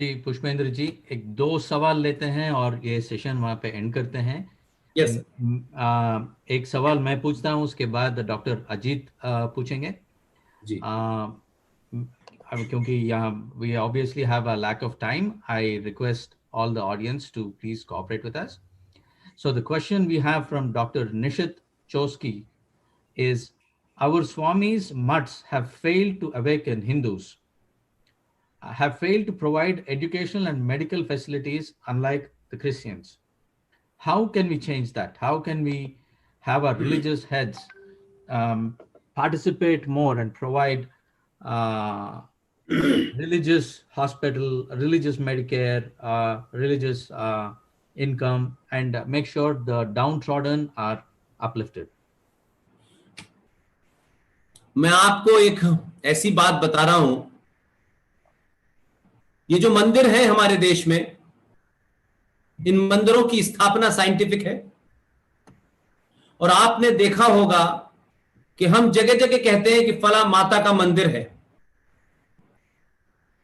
जी पुष्पेंद्र जी, एक दो सवाल लेते हैं और ये सेशन वहाँ पे एंड करते हैं। Yes sir. एक सवाल मैं पूछता हूँ, उसके बाद डॉक्टर अजीत पूछेंगे। जी। Uh, अब क्योंकि यहाँ we obviously have a lack of time, I request all the audience to please cooperate with us. So the question we have from Dr. Nishit Chosky is, our Swamis mutts have failed to awaken Hindus, have failed to provide educational and medical facilities unlike the Christians. How can we change that? How can we have our religious heads um, participate more and provide uh, religious hospital, religious Medicare, religious income, and make sure the downtrodden are uplifted? मैं आपको एक ऐसी बात बता रहा हूं, ये जो मंदिर है हमारे देश में, इन मंदिरों की स्थापना साइंटिफिक है। और आपने देखा होगा कि हम जगह जगह कहते हैं कि फला माता का मंदिर है।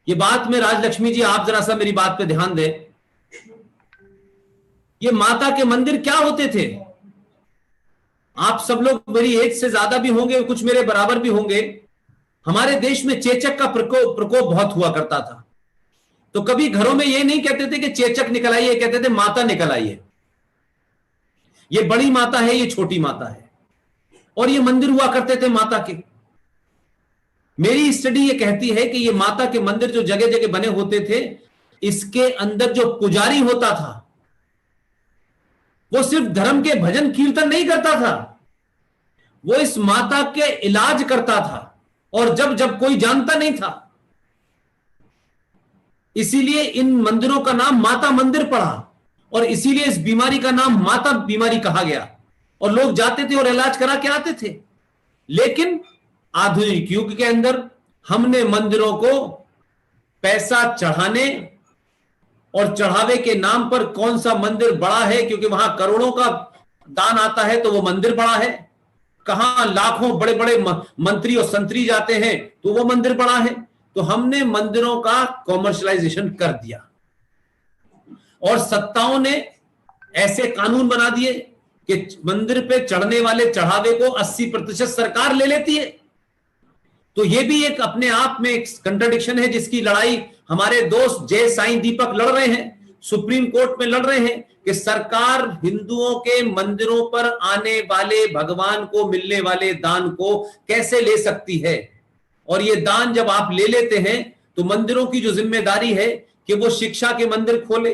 ये बात में राजलक्ष्मी जी, आप जरा सा मेरी बात पे ध्यान दें। ये माता के मंदिर क्या होते थे? आप सब लोग मेरी एज से ज्यादा भी होंगे, कुछ मेरे बराबर भी होंगे। हमारे देश में चेचक का प्रकोप प्रकोप बहुत हुआ करता था। तो कभी घरों में ये नहीं कहते थे कि चेचक निकल आई है, कहते थे माता निकल आई है। ये बड़ी माता है, ये छोटी माता है। और ये मंदिर हुआ करते थे माता के। मेरी स्टडी ये कहती है कि ये माता के मंदिर जो जगह जगह बने होते थे, इसके अंदर जो पुजारी होता था वो सिर्फ धर्म के भजन कीर्तन नहीं करता था, वो इस माता के इलाज करता था। और जब जब कोई जानता नहीं था, इसीलिए इन मंदिरों का नाम माता मंदिर पड़ा, और इसीलिए इस बीमारी का नाम माता बीमारी कहा गया। और लोग जाते थे और इलाज करा के आते थे। लेकिन आधुनिक युग के अंदर हमने मंदिरों को पैसा चढ़ाने और चढ़ावे के नाम पर, कौन सा मंदिर बड़ा है क्योंकि वहां करोड़ों का दान आता है तो वो मंदिर बड़ा है, कहां लाखों बड़े बड़े मंत्री और संतरी जाते हैं तो वो मंदिर बड़ा है। तो हमने मंदिरों का कॉमर्शलाइजेशन कर दिया, और सत्ताओं ने ऐसे कानून बना दिए कि मंदिर पे चढ़ने वाले चढ़ावे को 80% सरकार ले लेती है। तो ये भी एक अपने आप में एक कंट्राडिक्शन है, जिसकी लड़ाई हमारे दोस्त जय साईं दीपक लड़ रहे हैं, सुप्रीम कोर्ट में लड़ रहे हैं कि सरकार हिंदुओं के मंदिरों पर आने वाले भगवान को मिलने वाले दान को कैसे ले सकती है। और ये दान जब आप ले लेते हैं तो मंदिरों की जो जिम्मेदारी है कि वो शिक्षा के मंदिर खोले,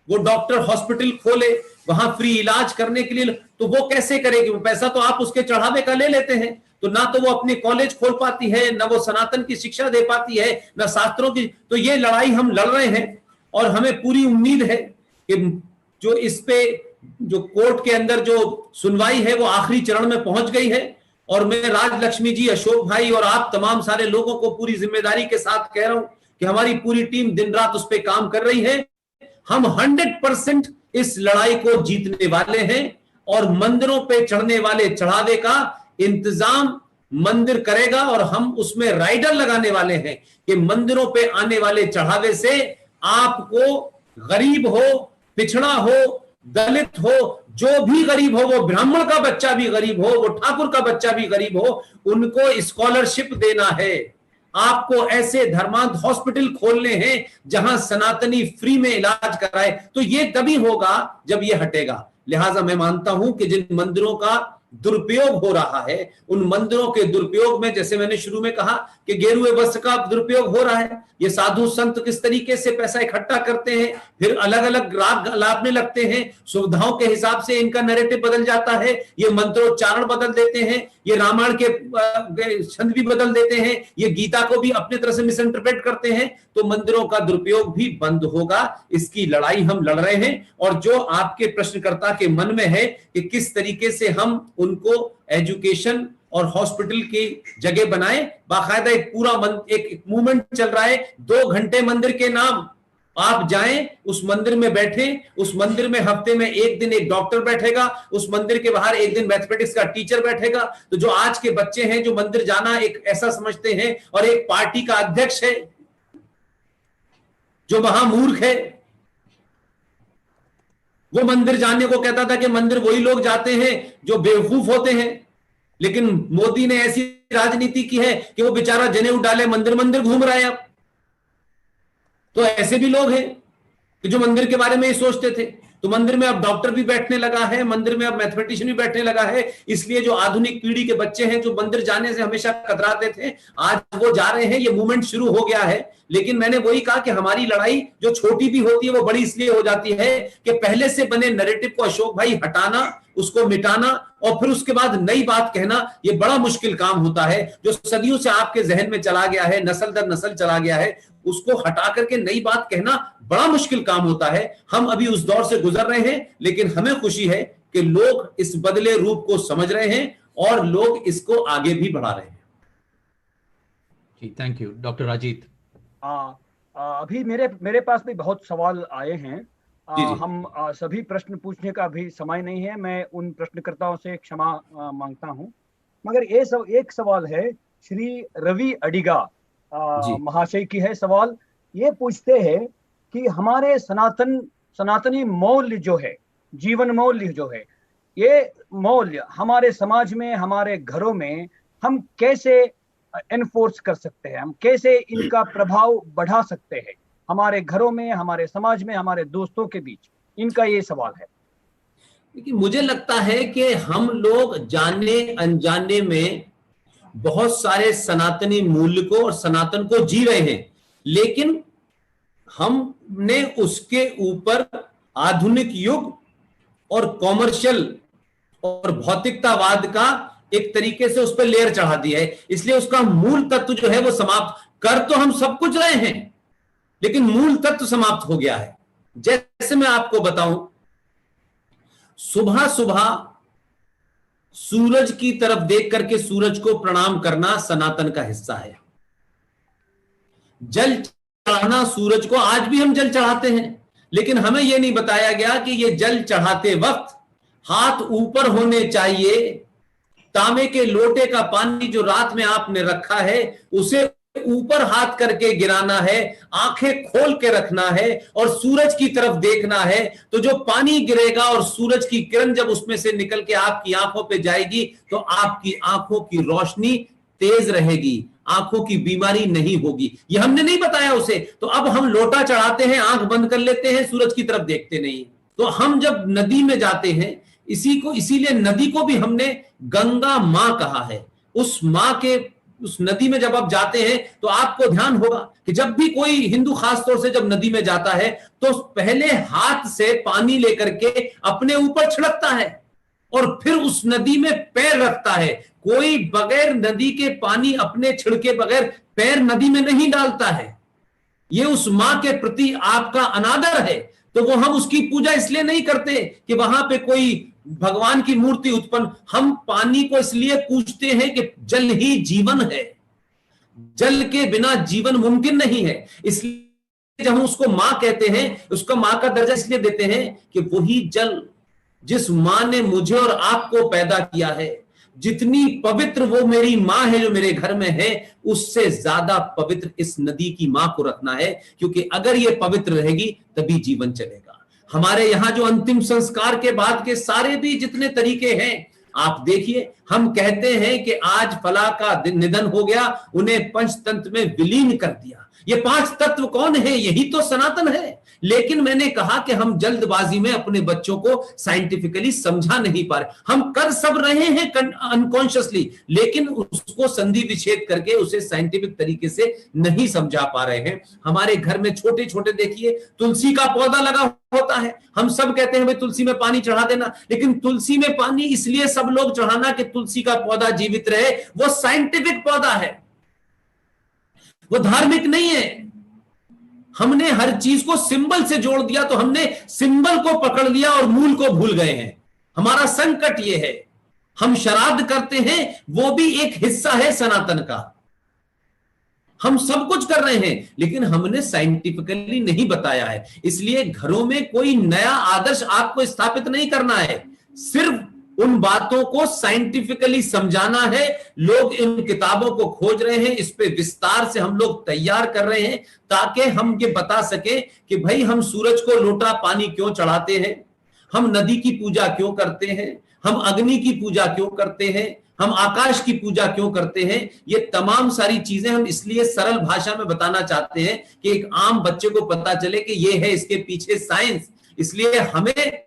वो डॉक्टर हॉस्पिटल खोले, वहां फ्री इलाज करने के लिए, तो वो कैसे करेगी? वो पैसा तो आप उसके चढ़ावे का ले लेते हैं। तो ना तो वो अपने कॉलेज खोल पाती है, ना वो सनातन की शिक्षा दे पाती है, ना शास्त्रों की। तो ये लड़ाई हम लड़ रहे हैं, और हमें पूरी उम्मीद है कि जो इस पे जो कोर्ट के अंदर जो सुनवाई है वो आखिरी चरण में पहुंच गई है। और मैं राजलक्ष्मी जी, अशोक भाई और आप तमाम सारे लोगों को पूरी जिम्मेदारी के साथ कह रहा हूं कि हमारी पूरी टीम दिन रात उस पर काम कर रही है। हम 100% इस लड़ाई को जीतने वाले हैं, और मंदिरों पे चढ़ने वाले चढ़ावे का इंतजाम मंदिर करेगा। और हम उसमें राइडर लगाने वाले हैं कि मंदिरों पे आने वाले चढ़ावे से आपको, गरीब हो, पिछड़ा हो, दलित हो, जो भी गरीब हो, वो ब्राह्मण का बच्चा भी गरीब हो, वो ठाकुर का बच्चा भी गरीब हो, उनको स्कॉलरशिप देना है। आपको ऐसे धर्मांध हॉस्पिटल खोलने हैं जहां सनातनी फ्री में इलाज कराए। तो ये तभी होगा जब ये हटेगा। लिहाजा मैं मानता हूं कि जिन मंदिरों का दुरुपयोग हो रहा है, उन मंदिरों के दुरुपयोग में, जैसे मैंने शुरू में कहा कि गेरुए वस्त्र का दुरुपयोग हो रहा है। ये साधु संत किस तरीके से पैसा इकट्ठा करते हैं, फिर अलग अलग राग लादने लगते हैं, सुविधाओं के हिसाब से इनका नैरेटिव बदल जाता है, ये मंत्रोच्चारण बदल देते हैं, ये रामायण के छंद भी बदल देते हैं, ये गीता को भी अपनी तरह से मिस इंटरप्रेट करते हैं। तो मंदिरों का दुरुपयोग भी बंद होगा। इसकी लड़ाई हम लड़ रहे हैं। और जो आपके प्रश्नकर्ता के मन में है कि किस तरीके से हम उनको एजुकेशन और हॉस्पिटल की जगह बनाए, बाकायदा एक पूरा एक मूवमेंट चल रहा है। 2 घंटे मंदिर के नाम, आप जाएं, उस मंदिर में बैठें, उस मंदिर में हफ्ते में एक दिन एक डॉक्टर बैठेगा, उस मंदिर के बाहर एक दिन मैथमेटिक्स का टीचर बैठेगा। तो जो आज के बच्चे हैं जो मंदिर जाना एक ऐसा समझते हैं, और एक पार्टी का अध्यक्ष है, जो महामूर्ख है वो मंदिर जाने को कहता था कि मंदिर वही लोग जाते हैं जो बेवकूफ होते हैं। लेकिन मोदी ने ऐसी राजनीति की है कि वो बेचारा जनेऊ डाले मंदिर मंदिर घूम रहा है अब। तो ऐसे भी लोग हैं कि जो मंदिर के बारे में ही सोचते थे। तो मंदिर में अब डॉक्टर भी बैठने लगा है, मंदिर में अब मैथमेटिशियन भी बैठने लगा है। इसलिए जो आधुनिक पीढ़ी के बच्चे हैं जो मंदिर जाने से हमेशा कतराते थे, आज वो जा रहे हैं, ये मूवमेंट शुरू हो गया है। लेकिन मैंने वही कहा कि हमारी लड़ाई जो छोटी भी होती है वो बड़ी इसलिए हो जाती है कि पहले से बने नैरेटिव को अशोक भाई हटाना, उसको मिटाना और फिर उसके बाद नई बात कहना, ये बड़ा मुश्किल काम होता है। जो सदियों से आपके जहन में चला गया है, नस्ल दर नस्ल चला गया है, उसको हटा करके नई बात कहना बड़ा मुश्किल काम होता है। हम अभी उस दौर से गुजर रहे हैं, लेकिन हमें खुशी है कि लोग इस बदले रूप को समझ रहे हैं और लोग इसको आगे भी बढ़ा रहे हैं। जी, थैंक यू। डॉक्टर अजीत। अभी मेरे पास भी बहुत सवाल आए हैं। जी जी। हम सभी प्रश्न पूछने का भी समय नहीं है, मैं उन प्रश्नकर्ताओं से क्षमा मांगता हूं। मगर एक सवाल है श्री रवि अडिगा महाशय की है। सवाल ये पूछते हैं कि हमारे सनातनी मौल्य जो है, जीवन मौल्य जो है, ये मौल्य हमारे समाज में, हमारे घरों में हम कैसे एनफोर्स कर सकते हैं, हम कैसे इनका प्रभाव बढ़ा सकते हैं हमारे घरों में, हमारे समाज में, हमारे दोस्तों के बीच? इनका ये सवाल है। देखिए, मुझे लगता है कि हम लोग जाने अनजाने में बहुत सारे सनातनी मूल्य को और सनातन को जी रहे हैं, लेकिन हमने उसके ऊपर आधुनिक युग और कॉमर्शियल और भौतिकतावाद का एक तरीके से उस पर लेयर चढ़ा दिया है। इसलिए उसका मूल तत्व जो है वो समाप्त कर तो हम सब कुछ रहे हैं, लेकिन मूल तत्व समाप्त हो गया है। जैसे मैं आपको बताऊं, सुबह सुबह सूरज की तरफ देख करके सूरज को प्रणाम करना सनातन का हिस्सा है। जल चढ़ाना सूरज को, आज भी हम जल चढ़ाते हैं, लेकिन हमें यह नहीं बताया गया कि यह जल चढ़ाते वक्त हाथ ऊपर होने चाहिए। तांबे के लोटे का पानी जो रात में आपने रखा है उसे ऊपर हाथ करके गिराना है, आंखें खोल के रखना है और सूरज की तरफ देखना है। तो जो पानी गिरेगा और सूरज की किरण जब उसमें से निकल के आपकी आंखों पे जाएगी तो आपकी आंखों की रोशनी तेज रहेगी, आंखों की बीमारी नहीं होगी। ये हमने नहीं बताया उसे। तो अब हम लोटा चढ़ाते हैं, आंख बंद कर लेते हैं, सूरज की तरफ देखते नहीं। तो हम जब नदी में जाते हैं, इसीलिए नदी को भी हमने गंगा मां कहा है। उस नदी में जब आप जाते हैं तो आपको ध्यान होगा कि जब भी कोई हिंदू खासतौर से जब नदी में जाता है तो पहले हाथ से पानी लेकर के अपने ऊपर छिड़कता है और फिर उस नदी में पैर रखता है। कोई बगैर नदी के पानी अपने छिड़के बगैर पैर नदी में नहीं डालता है। ये उस मां के प्रति आपका अनादर है। तो वो हम उसकी पूजा इसलिए नहीं करते कि वहां पे कोई भगवान की मूर्ति उत्पन्न, हम पानी को इसलिए पूजते हैं कि जल ही जीवन है, जल के बिना जीवन मुमकिन नहीं है। इसलिए जब हम उसको मां कहते हैं, उसका मां का दर्जा इसलिए देते हैं कि वही जल जिस मां ने मुझे और आपको पैदा किया है, जितनी पवित्र वो मेरी मां है जो मेरे घर में है, उससे ज्यादा पवित्र इस नदी की मां को रखना है। क्योंकि अगर ये पवित्र रहेगी तभी जीवन चलेगा। हमारे यहां जो अंतिम संस्कार के बाद के सारे भी जितने तरीके हैं, आप देखिए, हम कहते हैं कि आज फला का निधन हो गया, उन्हें पंचतंत्र में विलीन कर दिया। ये 5 तत्व कौन है? यही तो सनातन है। लेकिन मैंने कहा कि हम जल्दबाजी में अपने बच्चों को साइंटिफिकली समझा नहीं पा रहे। हम कर सब रहे हैं अनकॉन्शियसली, लेकिन उसको संधि विच्छेद करके उसे साइंटिफिक तरीके से नहीं समझा पा रहे हैं। हमारे घर में छोटे छोटे देखिए तुलसी का पौधा लगा होता है। हम सब कहते हैं भाई तुलसी में पानी चढ़ा देना, लेकिन तुलसी में पानी इसलिए सब लोग चढ़ाना कि तुलसी का पौधा जीवित रहे। वो साइंटिफिक पौधा है, वो धार्मिक नहीं है। हमने हर चीज को सिंबल से जोड़ दिया, तो हमने सिंबल को पकड़ लिया और मूल को भूल गए हैं। हमारा संकट ये है। हम श्राद्ध करते हैं, वो भी एक हिस्सा है सनातन का। हम सब कुछ कर रहे हैं, लेकिन हमने साइंटिफिकली नहीं बताया है। इसलिए घरों में कोई नया आदर्श आपको स्थापित नहीं करना है। सिर्फ उन बातों को साइंटिफिकली समझाना है। लोग इन किताबों को खोज रहे हैं, इस पे विस्तार से हम लोग तैयार कर रहे हैं ताकि हम ये बता सके कि भाई हम सूरज को लोटा पानी क्यों चढ़ाते हैं, हम नदी की पूजा क्यों करते हैं, हम अग्नि की पूजा क्यों करते हैं, हम आकाश की पूजा क्यों करते हैं। ये तमाम सारी चीजें हम इसलिए सरल भाषा में बताना चाहते हैं कि एक आम बच्चे को पता चले कि ये है इसके पीछे साइंस। इसलिए हमें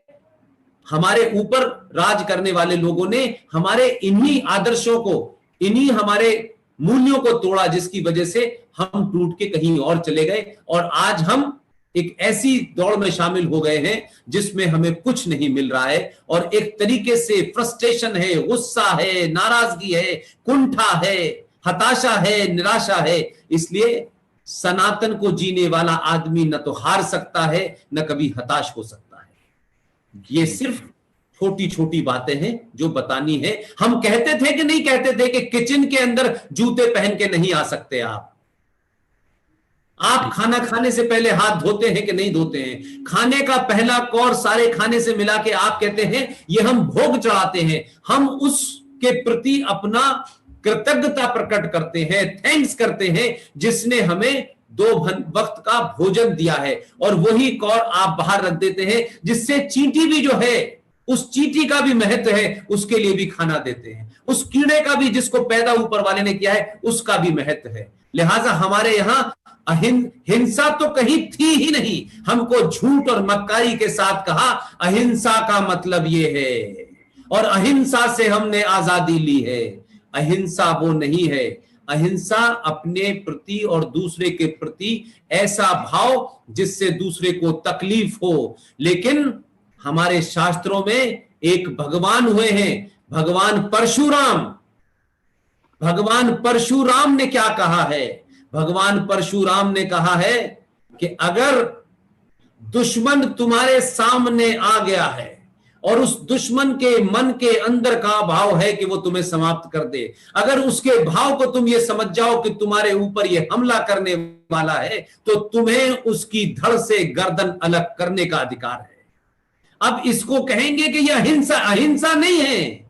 हमारे ऊपर राज करने वाले लोगों ने हमारे इन्हीं आदर्शों को, इन्हीं हमारे मूल्यों को तोड़ा, जिसकी वजह से हम टूट के कहीं और चले गए और आज हम एक ऐसी दौड़ में शामिल हो गए हैं जिसमें हमें कुछ नहीं मिल रहा है और एक तरीके से फ्रस्ट्रेशन है, गुस्सा है, नाराजगी है, कुंठा है, हताशा है, निराशा है। इसलिए सनातन को जीने वाला आदमी न तो हार सकता है न कभी हताश हो सकता है। ये सिर्फ छोटी छोटी बातें हैं जो बतानी है। हम कहते थे कि नहीं कहते थे कि किचन के अंदर जूते पहन के नहीं आ सकते आप खाना खाने से पहले हाथ धोते हैं कि नहीं धोते हैं? खाने का पहला कौर सारे खाने से मिला के आप कहते हैं ये हम भोग चढ़ाते हैं, हम उसके प्रति अपना कृतज्ञता प्रकट करते हैं, थैंक्स करते हैं जिसने हमें 2 वक्त का भोजन दिया है। और वही कौर आप बाहर रख देते हैं जिससे चींटी भी जो है, उस चींटी का भी महत्व है, उसके लिए भी खाना देते हैं। उस कीड़े का भी जिसको पैदा ऊपर वाले ने किया है उसका भी महत्व है। लिहाजा हमारे यहां हिंसा तो कहीं थी ही नहीं। हमको झूठ और मक्कारी के साथ कहा अहिंसा का मतलब ये है और अहिंसा से हमने आजादी ली है। अहिंसा वो नहीं है। अहिंसा अपने प्रति और दूसरे के प्रति ऐसा भाव जिससे दूसरे को तकलीफ हो। लेकिन हमारे शास्त्रों में एक भगवान हुए हैं, भगवान परशुराम। भगवान परशुराम ने क्या कहा है? भगवान परशुराम ने कहा है कि अगर दुश्मन तुम्हारे सामने आ गया है और उस दुश्मन के मन के अंदर का भाव है कि वो तुम्हें समाप्त कर दे, अगर उसके भाव को तुम ये समझ जाओ कि तुम्हारे ऊपर ये हमला करने वाला है, तो तुम्हें उसकी धड़ से गर्दन अलग करने का अधिकार है। अब इसको कहेंगे कि यह अहिंसा नहीं है।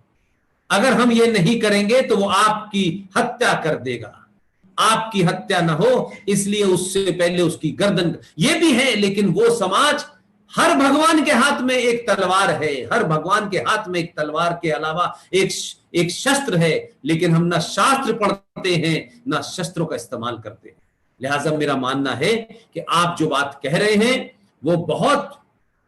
अगर हम ये नहीं करेंगे तो वो आपकी हत्या कर देगा। आपकी हत्या ना हो इसलिए उससे पहले उसकी गर्दन, ये भी है। लेकिन वो समाज, हर भगवान के हाथ में एक तलवार है, हर भगवान के हाथ में एक तलवार के अलावा एक शस्त्र है, लेकिन हम ना शास्त्र पढ़ते हैं ना शस्त्रों का इस्तेमाल करते हैं। लिहाजा मेरा मानना है कि आप जो बात कह रहे हैं वो बहुत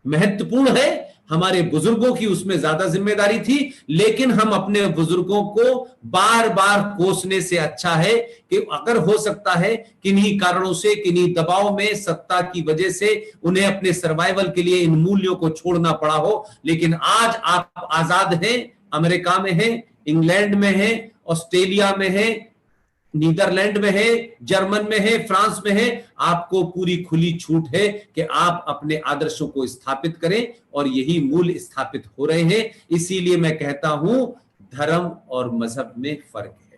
महत्वपूर्ण है। हमारे बुजुर्गों की उसमें ज्यादा जिम्मेदारी थी, लेकिन हम अपने बुजुर्गों को बार बार कोसने से अच्छा है कि अगर हो सकता है किन्हीं कारणों से, किन्हीं दबाव में, सत्ता की वजह से उन्हें अपने सर्वाइवल के लिए इन मूल्यों को छोड़ना पड़ा हो, लेकिन आज आप आजाद हैं। अमेरिका में हैं, इंग्लैंड में हैं, ऑस्ट्रेलिया में हैं, नीदरलैंड में है, जर्मन में है, फ्रांस में है। आपको पूरी खुली छूट है कि आप अपने आदर्शों को स्थापित करें और यही मूल स्थापित हो रहे हैं। इसीलिए मैं कहता हूं धर्म और मजहब में फर्क है।